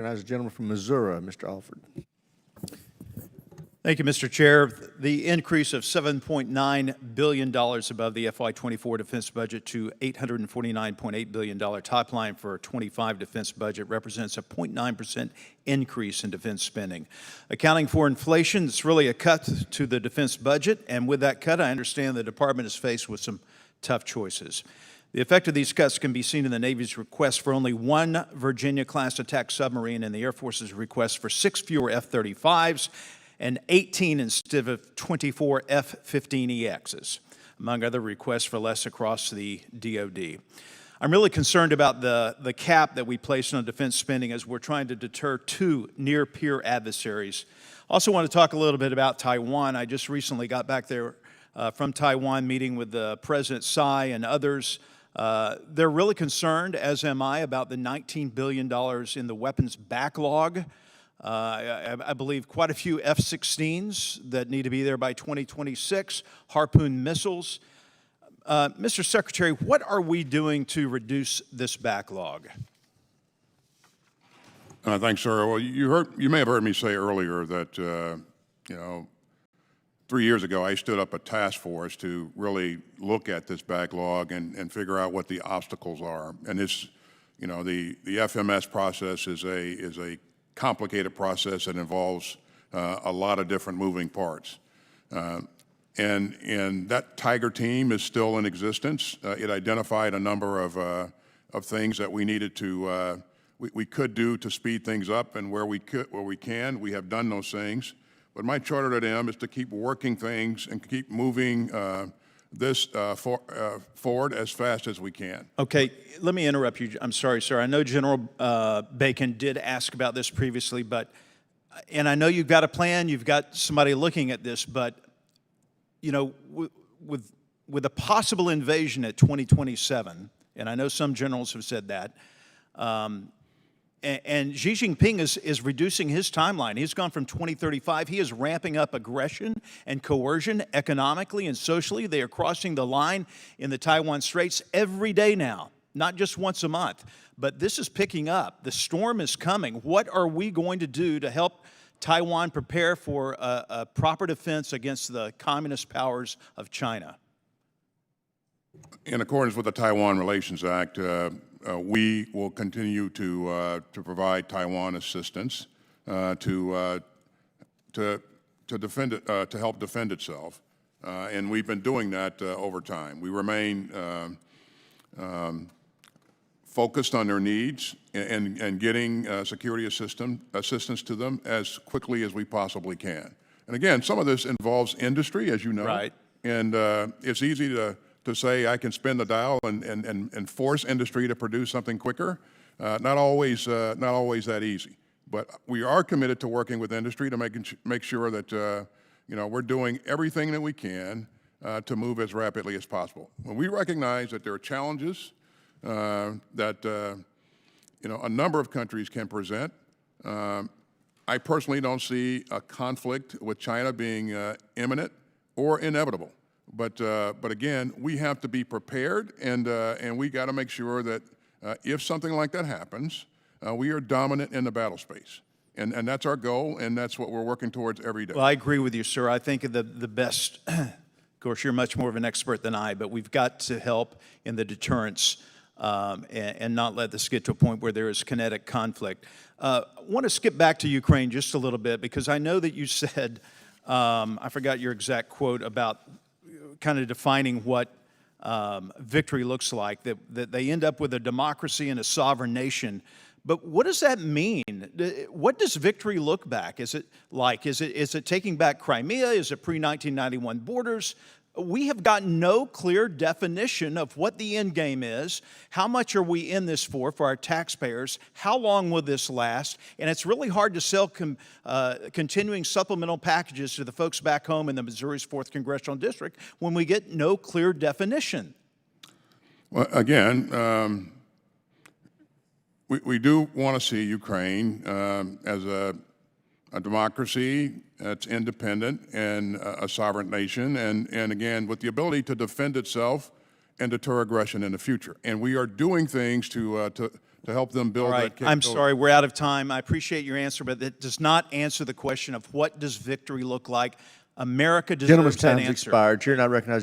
Recognize the gentleman from Missouri, Mr. Alford. Thank you, Mr. Chair. The increase of $7.9 billion above the FY24 defense budget to $849.8 billion top line for a 25 defense budget represents a 0.9% increase in defense spending. Accounting for inflation, it's really a cut to the defense budget, and with that cut, I understand the department is faced with some tough choices. The effect of these cuts can be seen in the Navy's request for only one Virginia-class attack submarine and the Air Force's request for 6 fewer F-35s and 18 instead of 24 F-15EXs, among other requests for less across the DoD. I'm really concerned about the cap that we place on defense spending as we're trying to deter two near-peer adversaries. Also want to talk a little bit about Taiwan. I just recently got back there from Taiwan, meeting with President Tsai and others. They're really concerned, as am I, about the $19 billion in the weapons backlog. I believe quite a few F-16s that need to be there by 2026, Harpoon missiles. Mr. Secretary, what are we doing to reduce this backlog? Thanks, sir. Well, you may have heard me say earlier that 3 years ago, I stood up a task force to really look at this backlog and figure out what the obstacles are. And this, the FMS process is a complicated process that involves a lot of different moving parts. And that Tiger team is still in existence. It identified a number of things that we needed to, we could do to speed things up, and where we can, we have done those things. But my charter to them is to keep working things and keep moving this forward as fast as we can. Okay, let me interrupt you. I'm sorry, sir. I know General Bacon did ask about this previously, and I know you've got a plan, you've got somebody looking at this, but, with a possible invasion at 2027, and I know some generals have said that, and Xi Jinping is reducing his timeline. He's gone from 2035. He is ramping up aggression and coercion economically and socially. They are crossing the line in the Taiwan Straits every day now, not just once a month. But this is picking up. The storm is coming. What are we going to do to help Taiwan prepare for a proper defense against the communist powers of China? In accordance with the Taiwan Relations Act, we will continue to provide Taiwan assistance to defend it, to help defend itself, and we've been doing that over time. We remain focused on their needs and getting security assistance to them as quickly as we possibly can. And again, some of this involves industry, as you know, right? And it's easy to say I can spin the dial and force industry to produce something quicker. Not always that easy. But we are committed to working with industry to make sure that we're doing everything that we can to move as rapidly as possible. When we recognize that there are challenges that a number of countries can present, I personally don't see a conflict with China being imminent or inevitable. But again, we have to be prepared, and we got to make sure that if something like that happens, we are dominant in the battle space. And that's our goal, and that's what we're working towards every day. Well, I agree with you, sir. I think the best, of course, you're much more of an expert than I, but we've got to help in the deterrence and not let this get to a point where there is kinetic conflict. I want to skip back to Ukraine just a little bit, because I know that you said, I forgot your exact quote about kind of defining what victory looks like, that they end up with a democracy and a sovereign nation. But what does that mean? What does victory look back? Is it like, is it taking back Crimea? Is it pre-1991 borders? We have gotten no clear definition of what the end game is. How much are we in this for our taxpayers? How long will this last? And it's really hard to sell continuing supplemental packages to the folks back home in the Missouri's 4th Congressional District when we get no clear definition. Well, again, we do want to see Ukraine as a democracy that's independent and a sovereign nation, and again, with the ability to defend itself and deter aggression in the future. And we are doing things to to help them build All that right, capability. I'm sorry, we're out of time. I appreciate your answer, but that does not answer the question of what does victory look like. America Gentleman's deserves that time's answer. expired. You're not recognized.